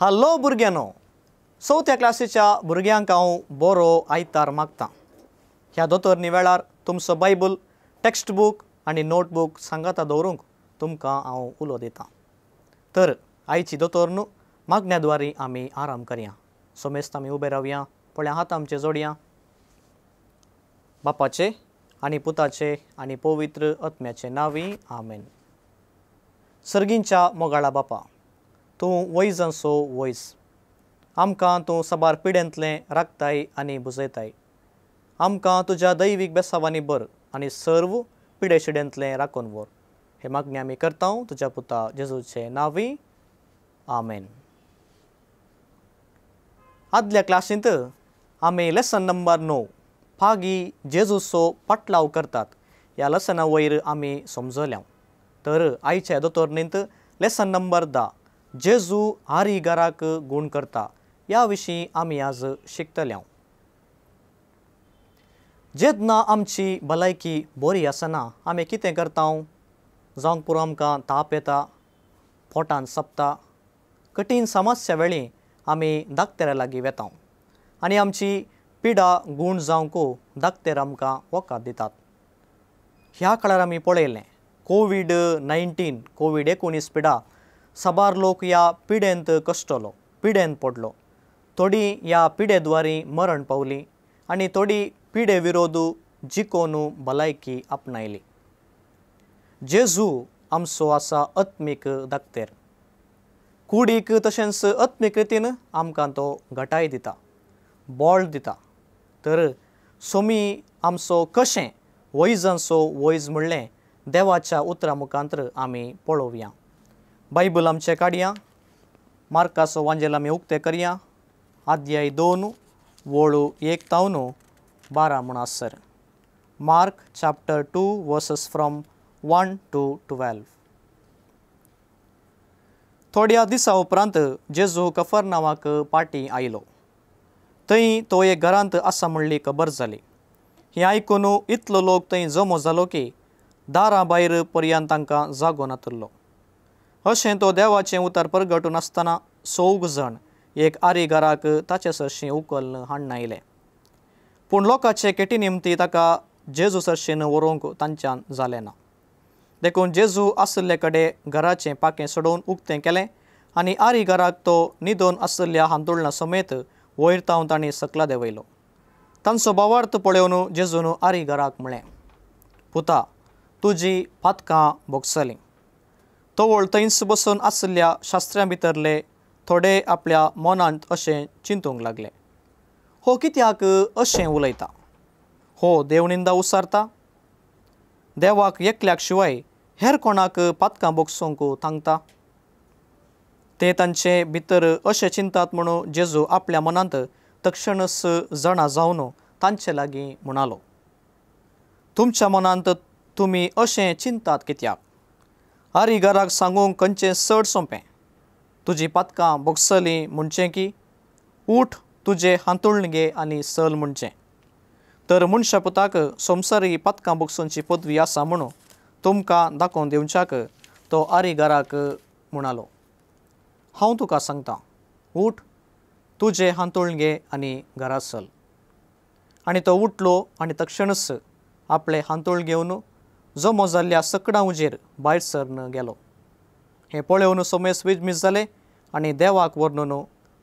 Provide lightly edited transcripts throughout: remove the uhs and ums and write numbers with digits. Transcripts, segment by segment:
Hello भुरग्यांनो, चवथ्या क्लासीच्या भुरग्यांक हांव बरो आयतार मागतां. ह्या दोतोरनी वेळार तुमचो बायबल, टेक्स्ट बूक आनी नोटबूक सांगाता दवरूंक तुमकां हांव उलो दितां. तर आयची दोतोर न्हू, मागण्याद्वारी आमी आराम करया. सोमेस्त आमी उबे रावया, पळया हात आमचे जोडया. बापाचे आनी पुताचे आनी पवित्र आत्म्याचे नांवी आमेन. सर्गींच्या मोगाळा बापा, तूं वैजांचो वैज. आमकां तूं सबार पिडेंतलें राखताय आनी बुजयताय. आमकां तुज्या दैवीक बेसावांनी बर आनी सर्व पिडे शिडेंतलें राखून व्हर. हे मागणी आमी करता तुज्या पुता जेजूचे नांवी आमेन. आदल्या क्लासींत आमी लेसन नंबर 9 फागी जेजूचो पाटलाव करतात ह्या लेसना वयर आमी समजल्या. तर आयच्या दोतोरनींत लेसन नंबर 10 जेजू हारीगाराक गूण करता ह्या विशीं आमी आज शिकतल्या. जेन्ना आमची भलायकी बरी आसना आमी कितें करता? जावंक पुरो आमकां ताप येता, पोटान सपता, कठीण समस्या वेळी आमी धाकटेऱ्या लागीं वेता आनी आमची पिडा गूण जावंक धाकटेर आमकां वखद दितात. ह्या काळार आमी पळयलें कोविड-19 पिडा सबार लोक ह्या पिडेंत कश्टलो, पिडेंत पडलो. थोडी ह्या पिडेद्वारी मरण पावली आनी थोडी पिडे विरोध जिखोन भलायकी आपणायली. जेजू आमचो आसा आत्मीक धाकटेर. कुडीक तशेंच आत्मीक रितीन आमकां तो घटाय दिता, बोळ दिता. तर सोमी आमचो कशें वैजांचो वैज म्हणलें देवाच्या उतरा मुखांतर आमी पळोवया. बायबल आमचें काडया, मार्काचो वांजेल आमी उक्तें करया. अध्याय 2 वोळ 1-12 म्हण आसर. Mark chapter 2 verses from 1 to 12. थोड्या दिसा उपरांत जेजू कफरनावाक पाटी आयलो. थंय तो एक घरांत आसा म्हणली खबर जाली. हें आयकून इतलो लोक थंय जमो जालो की दारां भायर पर्यंत तांकां जागो नातरलो. अशें तो देवाचें उतर परगटून आसतना 4 जण एक आरीगाराक ताचे सरशीं उखलून हाडून आयले. पूण लोकांचे केटी निमती ताका जेजू सरशीन व्हरूंक तांच्यान जालें ना. देखून जेजू आसले कडेन घराचें पाकें सोडून उक्तें केलें आनी आरीगाराक तो न्हिदोन आसलेल्या हांतुळना समेत वयर तावन तांणी सकला देंवयलो. तांचो भावार्थ पळोवन जेजून आरीगाराक म्हळें, पुता, तुजीं पातकां भोगसलीं. तोवळ थंयच बसून आसलेल्या शास्त्र्यां भितरले थोडे आपल्या मनांत अशें चिंतूंक लागले, हो कित्याक अशें उलयता? हो देवनिंदा उसारता? देवाक एकल्याक शिवाय हेर कोणाक पातकां भोगसूंक थांगता? ते तांचे भितर अशें चिंतात म्हणून जेजू आपल्या मनांत तक्षणच जाणा जावन तांचे लागीं म्हणालो, तुमच्या मनांत तुमी अशें चिंतात कित्याक? आरीगाराक सांगूंक खंयचें चड सोंपें? तुजीं पातकां भोगसलीं म्हणचें की उठ, तुजें हांतुळण घे आनी चल म्हणचें? तर मनशा पुताक संवसारी पातकां भोगसूंची पदवी आसा म्हणून तुमकां दाखोवन दिवच्याक तो आरीगाराक म्हणालो, हांव तुका सांगतां, उठ, तुजें हांतुळण घे आनी घरा चल. आनी तो उठलो आनी तक्षणच आपलें हांतुळ घेवन जमो जाल्ल्या सकडां उजेर भायर सरन गेलो. हें पळोवन सोमेस विजमीस जालें आनी देवाक वर्णून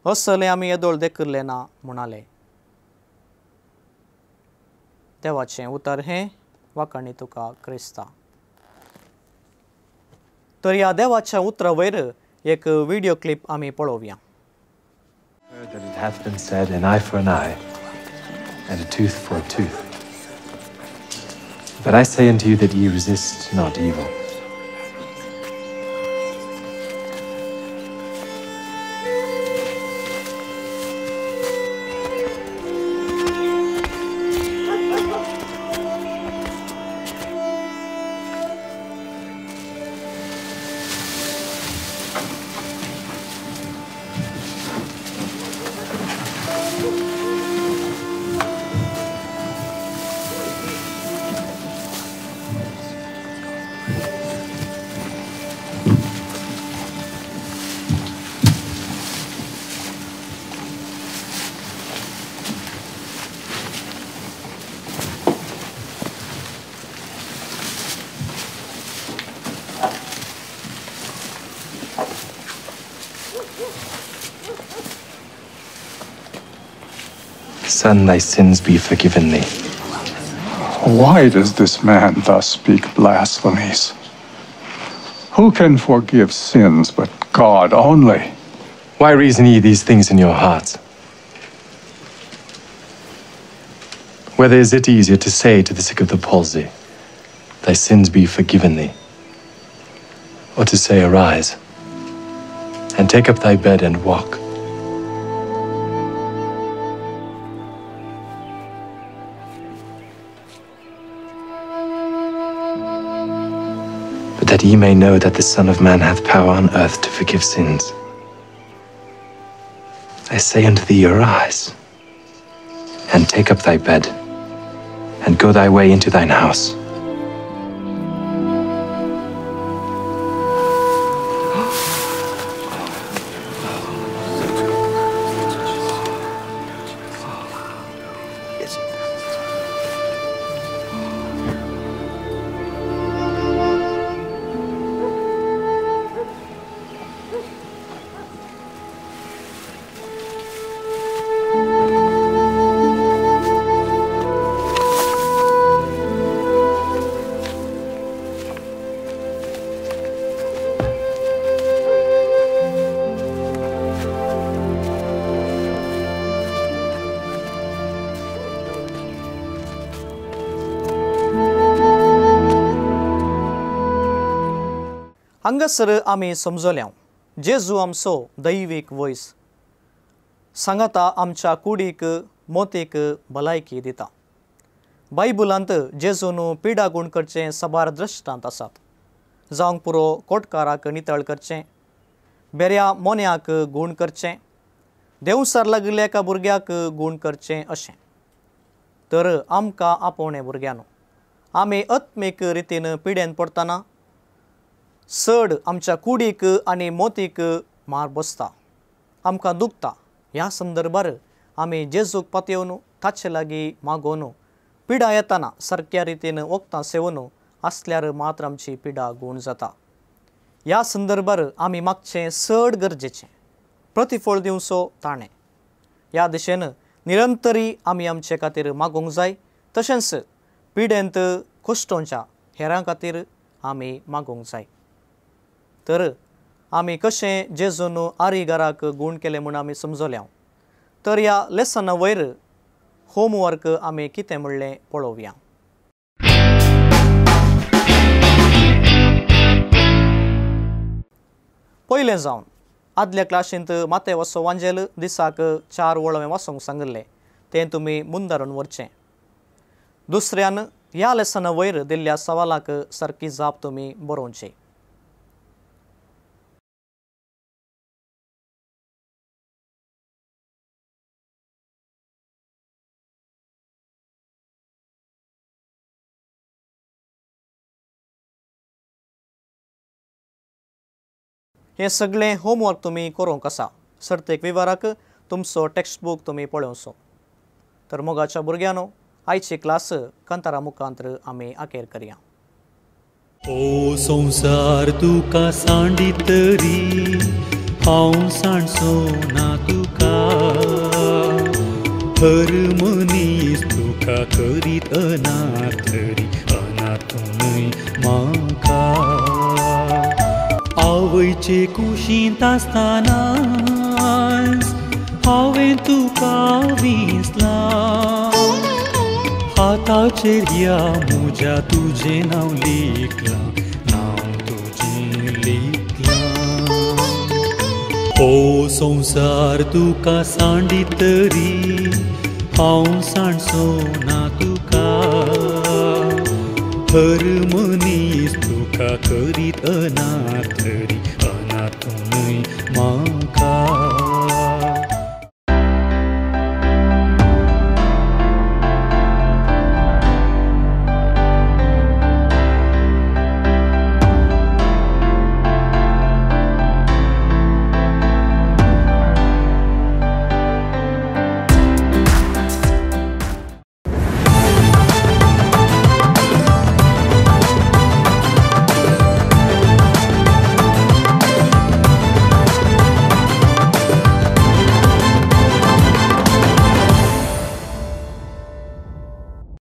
असलें आमी येदोळ देखिल्लें ना म्हणाले. देवाचें उतर हें, वाखाणी तुका क्रिस्ता. तर ह्या देवाच्या उतरा वयर एक व्हिडिओ क्लिप आमी पळोवया. That it hath been said, an eye for an eye, and a tooth for a tooth. But I say unto you that ye resist not evil. Son, thy sins be forgiven thee. Why does this man thus speak blasphemies? Who can forgive sins but God only? Why reason ye these things in your hearts? Whether is it easier to say to the sick of the palsy, thy sins be forgiven thee, or to say, arise, and take up thy bed and walk? But that ye may know that the Son of Man hath power on earth to forgive sins, I say unto thee, arise, and take up thy bed, and go thy way into thine house. हांगासर आमी समजल्या जेजू आमचो दैवीक वयस सांगाता आमच्या कुडीक मोतीक भलायकी दिता. बायबलांत जेजून पिडा गूण करचें सबार दृश्टांत आसात. जावंक पुरो कोटकाराक नितळ करचें, बेऱ्या मोन्याक गूण करचें, देवसार लागल्या एका भुरग्याक गूण करचें अशें. तर आमकां आपोवणे भुरग्यानो, आमी आत्मीक रितीन पिड्यान पडटना चड आमच्या कुडीक आनी मोतीक मार बसता, आमकां दुखता. ह्या संदर्भार आमी जेजूक पातयेवन ताचे लागीं मागोवन पिडा येतना सारक्या रितीन वखदां सेवन आसल्यार मात्र आमची पिडा गूण जाता. ह्या संदर्भार आमी मागचें चड गरजेचें प्रतिफळ दिवचो ताणें. ह्या दिशेन निरंतरी आमी आमचे खातीर मागोवंक जाय. तशेंच पिडेंत कुश्टोवच्या हेरां खातीर आमी मागोवंक जाय. तर आमी कशें जेजून आरिगाराक गूण केलें म्हूण आमी समजल्या. तर ह्या लेसना वयर होमवर्क आमी कितें म्हणलें पळोवया. पयलें जावन आदल्या क्लासींत माते वाचो वांजेल दिसाक 4 वळें वाचूंक सांगिल्लें तें तुमी मुंदारून व्हरचें. दुसऱ्यान ह्या लेसना वयर दिल्ल्या सवालाक सारकी जाप तुमी बरोवची. हे सगळें होमवर्क तुमी करूंक आसा. सर्तेक विवराक तुमचो टेक्स्ट बूक तुमी पळोवचो. तर मोगाच्या भुरग्यानो, आयची क्लास कांतारा मुखांतर आमी आखेर करया. ओ संसार तुका सांडितरी हांव सांडचो ना तुका, हर मनीस तुका करीत अनाथरी अनाथूनय म्हाका. आवयचे कुशींत आसतना हांवें तुका विसला, हाताचेर ह्या म्हज्या तुजें नांव लेखलां, नांव तुजें लेखलां. ओ संसार तुका सांडितरी हांव सांडचो ना तुका, हर मनीस तुका करीत अनाथरी अनाथूनय म्हाका.